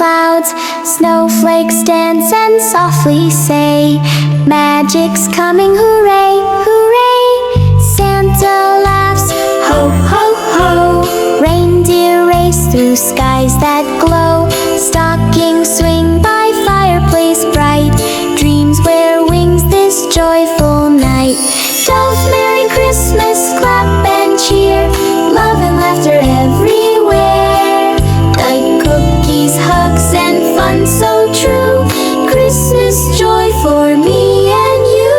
clouds. Snowflakes dance and softly say, magic's coming, hooray, hooray. Santa laughs, ho, ho, ho. Reindeer race through skies that glow. Stockings swing by fireplace bright. Dreams wear wings this joyful night. Dolls, Merry Christmas, clap and cheer. Love and laughter everywhere. Like cookies, hugs, and fun so true. Christmas joy for me and you.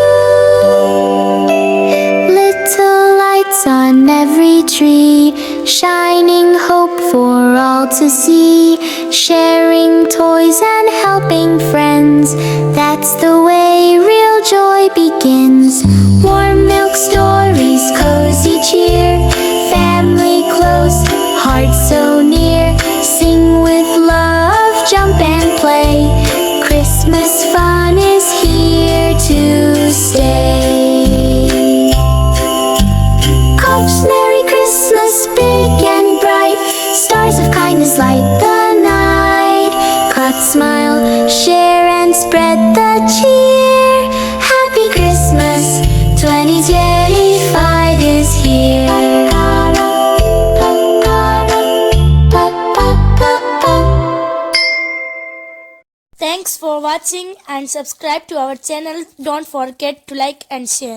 Little lights on every tree, shining hope for all to see. Sharing toys and helping friends, that's the way real joy begins. Warm milk stories, cozy cheer. Family close, heart so near. Sing with love, jump and play. Christmas fun is here to stay. Cops, Merry Christmas, big and bright. Stars of kindness light the night. Clouds smile, share and spread the cheer. Happy Christmas, 2025 is here. Thanks for watching and subscribe to our channel. Don't forget to like and share.